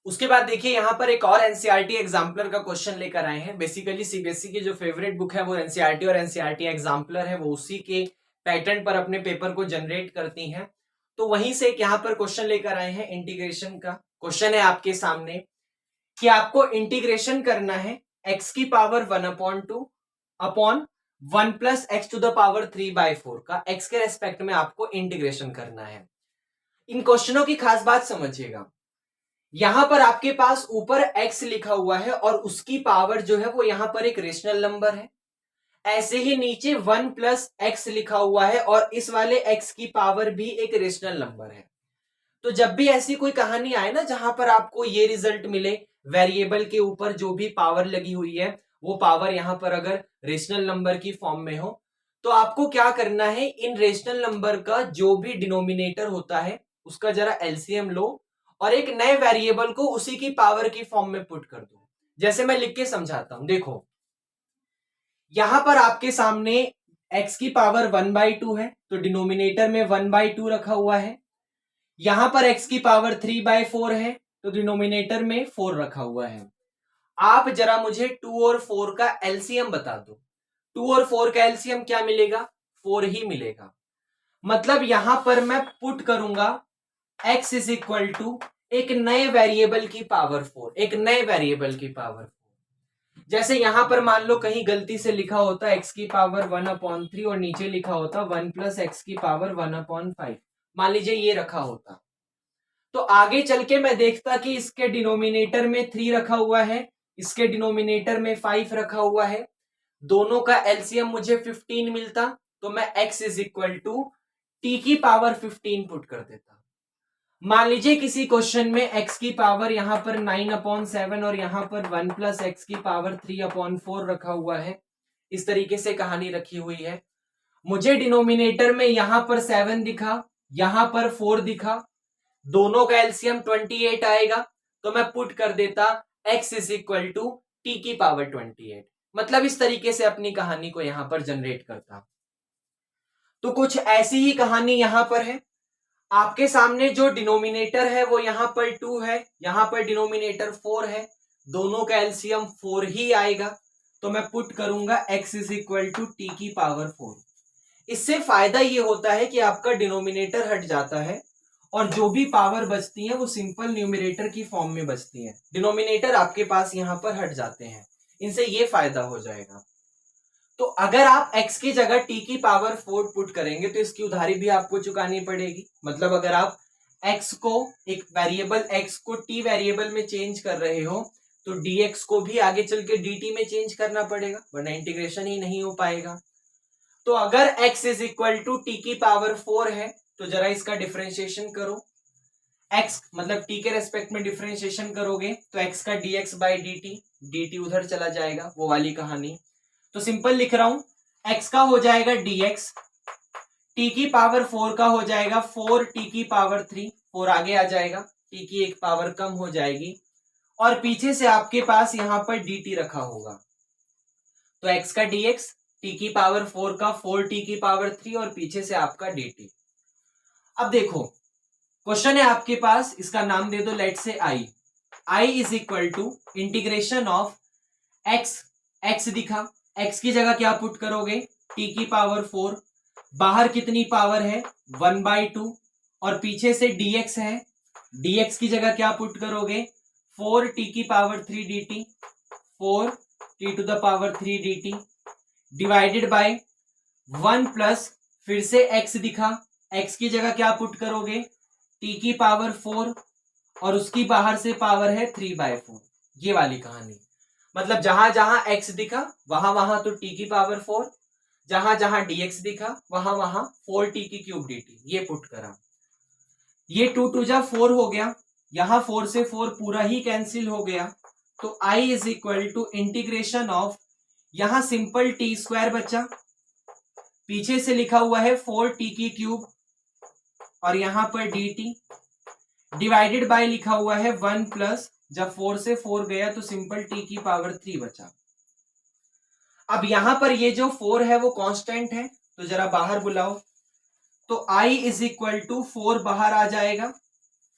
उसके बाद देखिए यहाँ पर एक और एनसीईआरटी एग्जाम्पलर का क्वेश्चन लेकर आए हैं। बेसिकली सीबीएसई की जो फेवरेट बुक है वो एनसीईआरटी और एनसीईआरटी एग्जाम्पलर है, वो उसी के पैटर्न पर अपने पेपर को जनरेट करती हैं। तो वहीं से एक यहाँ पर क्वेश्चन लेकर आए हैं इंटीग्रेशन का। क्वेश्चन है आपके सामने कि आपको इंटीग्रेशन करना है x की power 1/2 upon 1 plus x to the power 3/4 का x के रेस्पेक्ट में आपको इंटीग्रेशन करना है। इन क्वेश्चनों की खास बात समझिएगा, यहां पर आपके पास ऊपर x लिखा हुआ है और उसकी पावर जो है वो यहां पर एक रेशनल नंबर है। ऐसे ही नीचे 1 प्लस एक्स लिखा हुआ है और इस वाले x की पावर भी एक रेशनल नंबर है। तो जब भी ऐसी कोई कहानी आए ना जहां पर आपको ये रिजल्ट मिले, वेरिएबल के ऊपर जो भी पावर लगी हुई है वो पावर यहां पर अगर रेशनल नंबर की फॉर्म में हो, तो आपको क्या करना है, इन रेशनल नंबर का जो भी डिनोमिनेटर होता है उसका जरा एलसीएम लो और एक नए वेरिएबल को उसी की पावर की फॉर्म में पुट कर दो। जैसे मैं लिख के समझाता हूं, देखो यहां पर आपके सामने x की पावर 1/2 है तो डिनोमिनेटर में 1/2 रखा हुआ है। यहां पर x की पावर 3/4 है तो डिनोमिनेटर में 4 रखा हुआ है। आप जरा मुझे 2 और 4 का एलसीएम बता दो। 2 और 4 का एलसीएम क्या मिलेगा? 4 ही मिलेगा। मतलब यहां पर मैं पुट करूंगा x इज इक्वल टू एक नए वेरिएबल की पावर 4, एक नए वेरिएबल की पावर 4। जैसे यहां पर मान लो कहीं गलती से लिखा होता x की पावर 1/3 और नीचे लिखा होता 1 प्लस एक्स की पावर 1/5, मान लीजिए ये रखा होता, तो आगे चल के मैं देखता कि इसके डिनोमिनेटर में 3 रखा हुआ है, इसके डिनोमिनेटर में 5 रखा हुआ है, दोनों का एलसीएम मुझे 15 मिलता, तो मैं x is equal to t की पावर 15 पुट कर देता। मान लीजिए किसी क्वेश्चन में x की पावर यहां पर 9/7 और यहां पर 1 प्लस एक्स की पावर 3/4 रखा हुआ है, इस तरीके से कहानी रखी हुई है। मुझे डिनोमिनेटर में यहां पर 7 दिखा, यहां पर 4 दिखा, दोनों का एलसीएम 28 आएगा, तो मैं पुट कर देता x is equal to t की पावर 28। मतलब इस तरीके से अपनी कहानी को यहां पर जनरेट करता। तो कुछ ऐसी ही कहानी यहां पर है। आपके सामने जो डिनोमिनेटर है वो यहां पर 2 है, यहां पर डिनोमिनेटर 4 है, दोनों का एलसीएम 4 ही आएगा, तो मैं पुट करूंगा x is equal to t की पावर 4। इससे फायदा ये होता है कि आपका डिनोमिनेटर हट जाता है और जो भी पावर बचती है वो सिंपल न्यूमरेटर की फॉर्म में बचती है, डिनोमिनेटर आपके पास यहां पर हट जाते हैं। इनसे ये फायदा हो जाएगा। तो अगर आप x की जगह t की पावर 4 पुट करेंगे तो इसकी उधारी भी आपको चुकानी पड़ेगी। मतलब अगर आप x को, एक वेरिएबल x को t वेरिएबल में चेंज कर रहे हो तो dx को भी आगे चल के dt में चेंज करना पड़ेगा, वरना इंटीग्रेशन ही नहीं हो पाएगा। तो अगर x is equal to t की पावर 4 है तो जरा इसका डिफरेंशिएशन करो। x मतलब t के रेस्पेक्ट में डिफरेंशिएशन करोगे तो x का dx बाई dt उधर चला जाएगा, वो वाली कहानी। तो सिंपल लिख रहा हूं, x का हो जाएगा dx, t की पावर 4 का हो जाएगा 4t की पावर 3, 4 आगे आ जाएगा, t की एक पावर कम हो जाएगी और पीछे से आपके पास यहां पर dt रखा होगा। तो x का dx, t की पावर 4 का 4t की पावर 3 और पीछे से आपका dt। अब देखो क्वेश्चन है आपके पास, इसका नाम दे दो लेट से i is equal to integration of x दिखा, x की जगह क्या पुट करोगे, t की पावर 4, बाहर कितनी पावर है 1/2 और पीछे से dx है, dx की जगह क्या पुट करोगे 4t की power 3 dt, 4t to the power 3 dt divided by 1 plus फिर से x दिखा, x की जगह क्या पुट करोगे t की पावर 4 और उसकी बाहर से पावर है 3/4। ये वाली कहानी। मतलब जहां जहां x दिखा वहां वहां तो t की पावर 4, जहां जहां dx दिखा वहां वहां 4t की क्यूब dt, ये पुट करा। ये 2 2 जा 4 हो गया, यहां 4 से 4 पूरा ही कैंसिल हो गया, तो i is equal to integration of, यहां सिंपल t स्क्वायर बचा, पीछे से लिखा हुआ है 4t की क्यूब और यहां पर dt डिवाइडेड बाय लिखा हुआ है 1 प्लस, जब 4 से 4 गया तो सिंपल t की पावर 3 बचा। अब यहां पर ये जो 4 है वो कांस्टेंट है, तो जरा बाहर बुलाओ, तो i इज इक्वल टू 4 बाहर आ जाएगा,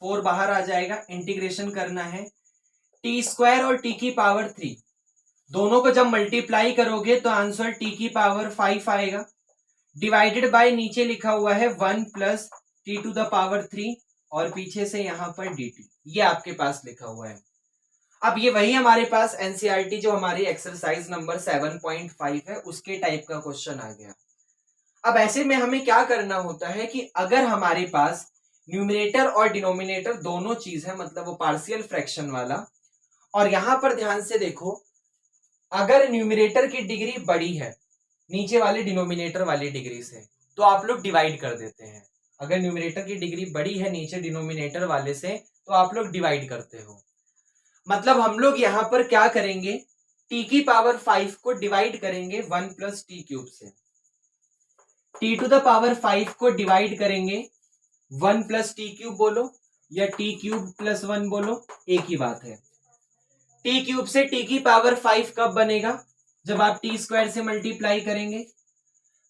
4 बाहर आ जाएगा, इंटीग्रेशन करना है। टी स्क्वायर और टी की पावर 3 दोनों को जब मल्टीप्लाई करोगे तो आंसर टी की पावर 5 आएगा, डिवाइडेड बाय नीचे लिखा हुआ है 1 plus t to the power 3 और पीछे से यहां पर dt, ये आपके पास लिखा हुआ है। अब ये वही हमारे पास एनसीईआरटी जो हमारी एक्सरसाइज नंबर 7.5 है उसके टाइप का क्वेश्चन आ गया। अब ऐसे में हमें क्या करना होता है कि अगर हमारे पास न्यूमरेटर और डिनोमिनेटर दोनों चीज है, मतलब वो पार्शियल फ्रैक्शन वाला, और यहां पर ध्यान से देखो, अगर न्यूमरेटर की डिग्री बड़ी है नीचे वाले डिनोमिनेटर वाली डिग्री से तो आप लोग डिवाइड कर देते हैं। अगर न्यूमरेटर की डिग्री बड़ी है नीचे डिनोमिनेटर वाले से तो आप लोग डिवाइड करते हो। मतलब हम लोग यहां पर क्या करेंगे, t की पावर 5 को डिवाइड करेंगे 1 प्लस टी क्यूब से, t टू द पावर 5 को डिवाइड करेंगे 1 प्लस टी क्यूब बोलो या टी क्यूब प्लस 1 बोलो, एक ही बात है। टी क्यूब से टी की पावर 5 कब बनेगा, जब आप टी स्क्वायर से मल्टीप्लाई करेंगे।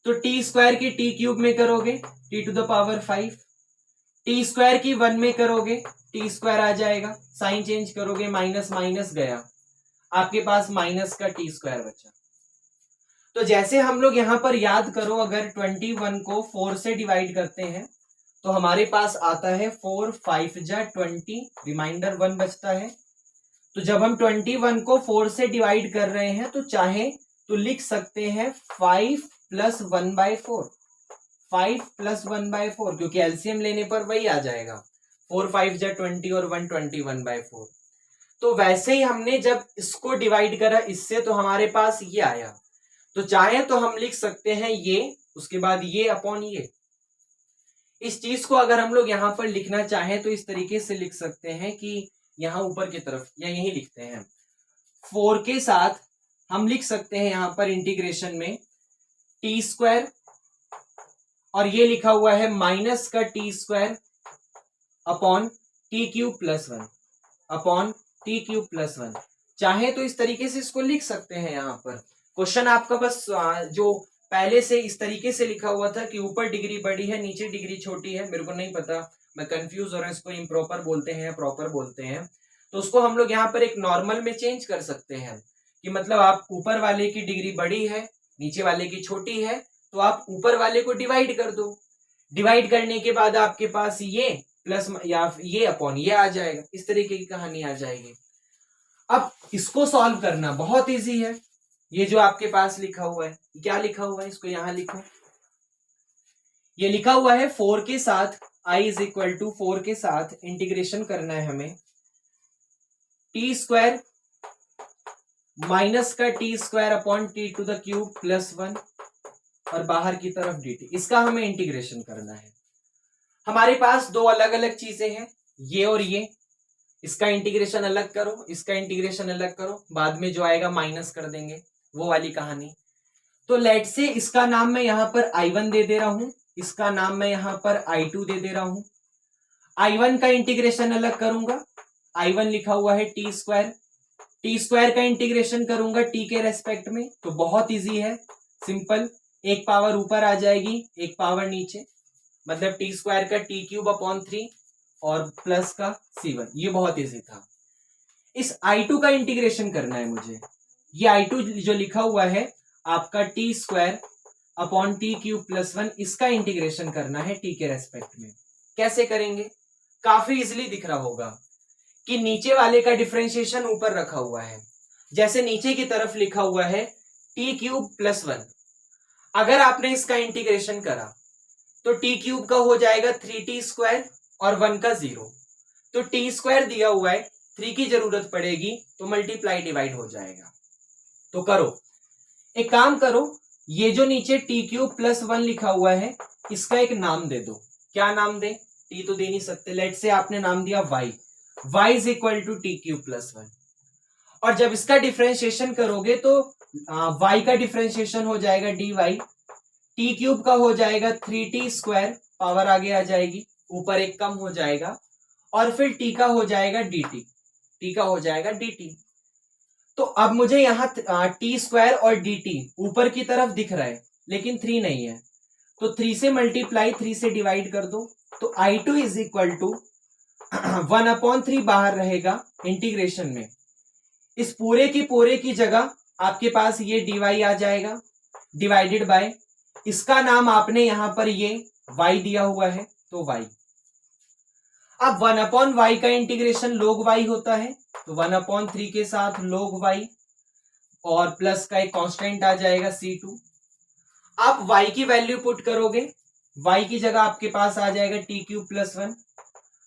तो टी स्क्वायर की टी क्यूब में करोगे t to the power 5, t square की 1 में करोगे टी स्क्वायर आ जाएगा, साइन चेंज करोगे माइनस माइनस गया, आपके पास माइनस का टी स्क्वायर बचा। तो जैसे हम लोग यहां पर याद करो, अगर 21 को 4 से डिवाइड करते हैं तो हमारे पास आता है 4 5 जा 20, रिमाइंडर 1 बचता है। तो जब हम 21 को 4 से डिवाइड कर रहे हैं तो चाहे तो लिख सकते हैं 5 प्लस 1/4, 5 प्लस 1/4, क्योंकि एलसीएम लेने पर वही आ जाएगा, 4 5 जा 20 और 1 21/4। तो वैसे ही हमने जब इसको डिवाइड करा इससे तो हमारे पास ये आया, तो चाहे तो हम लिख सकते हैं ये, उसके बाद ये अपॉन ये। इस चीज को अगर हम लोग यहां पर लिखना चाहें तो इस तरीके से लिख सकते हैं कि यहां ऊपर की तरफ या यही लिखते हैं, 4 के साथ हम लिख सकते हैं यहां पर इंटीग्रेशन में टी स्क्वायर, और ये लिखा हुआ है माइनस का t square upon T cube plus 1, upon T cube plus 1। चाहे तो इस तरीके से इसको लिख सकते हैं। यहां पर क्वेश्चन आपका बस जो पहले से इस तरीके से लिखा हुआ था कि ऊपर डिग्री बड़ी है नीचे डिग्री छोटी है, मेरे को नहीं पता, मैं कंफ्यूज हो रहा हूं, इसको इम्प्रॉपर बोलते हैं या प्रॉपर बोलते हैं, तो उसको हम लोग यहाँ पर एक नॉर्मल में चेंज कर सकते हैं कि मतलब आप ऊपर वाले की डिग्री बड़ी है नीचे वाले की छोटी है तो आप ऊपर वाले को डिवाइड कर दो, डिवाइड करने के बाद आपके पास ये प्लस या ये अपॉन ये आ जाएगा, इस तरीके की कहानी आ जाएगी। अब इसको सॉल्व करना बहुत इजी है, ये जो आपके पास लिखा हुआ है, क्या लिखा हुआ है, इसको यहां लिखो, ये लिखा हुआ है 4 के साथ i इज इक्वल टू 4 के साथ इंटीग्रेशन करना है हमें टी स्क्वायर माइनस का t square upon t to the cube plus 1 और बाहर की तरफ dt, इसका हमें इंटीग्रेशन करना है। हमारे पास दो अलग अलग चीजें हैं, ये और ये, इसका इंटीग्रेशन अलग करो इसका इंटीग्रेशन अलग करो, बाद में जो आएगा माइनस कर देंगे, वो वाली कहानी। तो लेट से इसका नाम मैं यहां पर i1 दे दे रहा हूं, इसका नाम मैं यहां पर i2 दे दे रहा हूं। i1 का इंटीग्रेशन अलग करूंगा, i1 लिखा हुआ है टी स्क्वायर, टी स्क्वायर का इंटीग्रेशन करूंगा टी के रेस्पेक्ट में, तो बहुत इजी है, सिंपल, एक पावर ऊपर आ जाएगी एक पावर नीचे, मतलब टी स्क्वायर का टी क्यूब अपॉन 3 और प्लस का c1, ये बहुत इजी था। इस i2 का इंटीग्रेशन करना है मुझे, ये i2 जो लिखा हुआ है आपका T square upon T cube plus 1, इसका इंटीग्रेशन करना है टी के रेस्पेक्ट में। कैसे करेंगे, काफी इजीली दिख रहा होगा कि नीचे वाले का डिफरेंशिएशन ऊपर रखा हुआ है, जैसे नीचे की तरफ लिखा हुआ है टी क्यूब प्लस 1, अगर आपने इसका इंटीग्रेशन करा तो टी क्यूब का हो जाएगा 3t स्क्वायर और 1 का 0, तो टी स्क्वायर दिया हुआ है 3 की जरूरत पड़ेगी तो मल्टीप्लाई डिवाइड हो जाएगा। तो करो, एक काम करो, ये जो नीचे टी क्यूब प्लस 1 लिखा हुआ है इसका एक नाम दे दो, क्या नाम दे, टी तो दे नहीं सकते, लेट से आपने नाम दिया y is equal to t cube plus 1, और जब इसका डिफरेंशिएशन करोगे तो y का डिफरेंशिएशन हो जाएगा dy, टी क्यूब का हो जाएगा 3t स्क्वायर, पावर आगे आ जाएगी, ऊपर एक कम हो जाएगा, और फिर t का हो जाएगा dt, t का हो जाएगा dt। तो अब मुझे यहाँ t स्क्वायर और dt ऊपर की तरफ दिख रहा है लेकिन 3 नहीं है, तो 3 से मल्टीप्लाई 3 से डिवाइड कर दो, तो i2 इज इक्वल टू 1/3 बाहर रहेगा इंटीग्रेशन में। इस पूरे की जगह आपके पास ये dy आ जाएगा डिवाइडेड बाय, इसका नाम आपने यहां पर ये y दिया हुआ है तो y। अब 1/y का इंटीग्रेशन log y होता है, तो 1/3 के साथ log y और प्लस का एक कांस्टेंट आ जाएगा c2। आप y की वैल्यू पुट करोगे, y की जगह आपके पास आ जाएगा t³ + 1,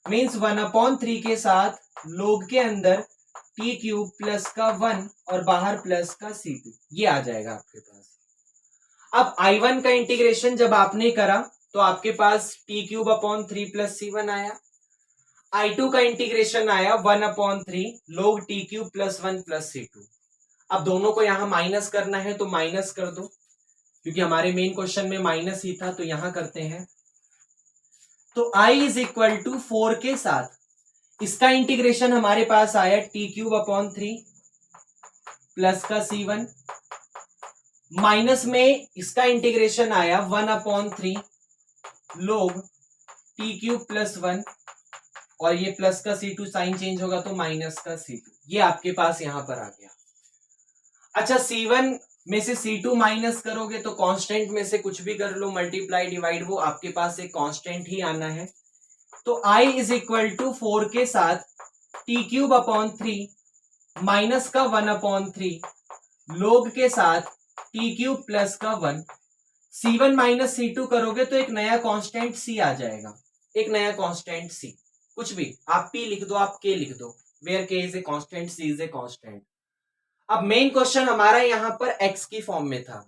मीन्स 1/3 के साथ log के अंदर t³ का 1 और बाहर प्लस का c2, ये आ जाएगा आपके पास। अब I1 का इंटीग्रेशन जब आपने करा तो आपके पास t³ + c1 आया। I2 का इंटीग्रेशन आया 1/3 log t³ + 1 + c2। अब दोनों को यहां माइनस करना है तो माइनस कर दो, क्योंकि हमारे मेन क्वेश्चन में माइनस ही था, तो यहां करते हैं। तो I = 4 के साथ इसका इंटीग्रेशन हमारे पास आया t³ प्लस का c1, माइनस में इसका इंटीग्रेशन आया 1/3 log t³ + 1 और ये प्लस का c2, साइन चेंज होगा तो माइनस का c2, ये आपके पास यहां पर आ गया। अच्छा, c1 में से c2 माइनस करोगे तो कांस्टेंट में से कुछ भी कर लो, मल्टीप्लाई डिवाइड, वो आपके पास एक कांस्टेंट ही आना है। तो I = 4 के साथ t³ माइनस का 1/3 log के साथ t³ प्लस का 1, c1 माइनस c2 करोगे तो एक नया कांस्टेंट c आ जाएगा, एक नया कांस्टेंट c, कुछ भी आप p लिख दो, आप k लिख दो, where k is a constant, c is a constant. अब मेन क्वेश्चन हमारा यहां पर x की फॉर्म में था,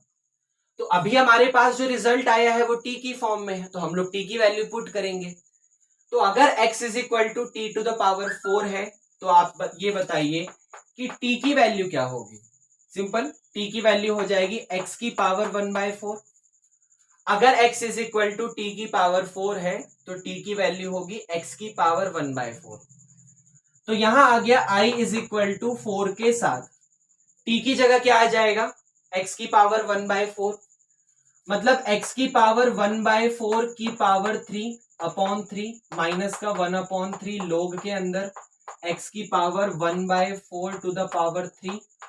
तो अभी हमारे पास जो रिजल्ट आया है वो t की फॉर्म में है, तो हम लोग t की वैल्यू पुट करेंगे। तो अगर x = t⁴ है तो आप ये बताइए कि t की वैल्यू क्या होगी। सिंपल, t की वैल्यू हो जाएगी x⁴। अगर x t⁴ है तो t की वैल्यू होगी x⁴। तो यहां आ गया I = 4 के साथ t की जगह क्या आ जाएगा, x⁴, मतलब x⁴ माइनस का 1/3 log के अंदर x⁴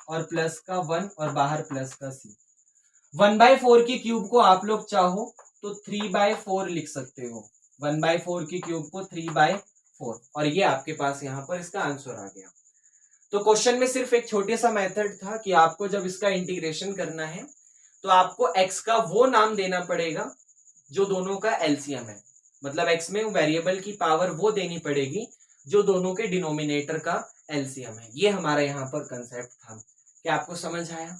और प्लस का 1 और बाहर प्लस का c। 1/4 की क्यूब को आप लोग चाहो तो 3/4 लिख सकते हो, 1/4 की क्यूब को 3/4, और ये आपके पास यहां पर इसका आंसर आ गया। तो क्वेश्चन में सिर्फ एक छोटे सा मेथड था कि आपको जब इसका इंटीग्रेशन करना है तो आपको x का वो नाम देना पड़ेगा जो दोनों का एलसीएम है, मतलब x में वेरिएबल की पावर वो देनी पड़ेगी जो दोनों के डिनोमिनेटर का एलसीएम है। ये हमारा यहाँ पर कंसेप्ट था। क्या आपको समझ आया?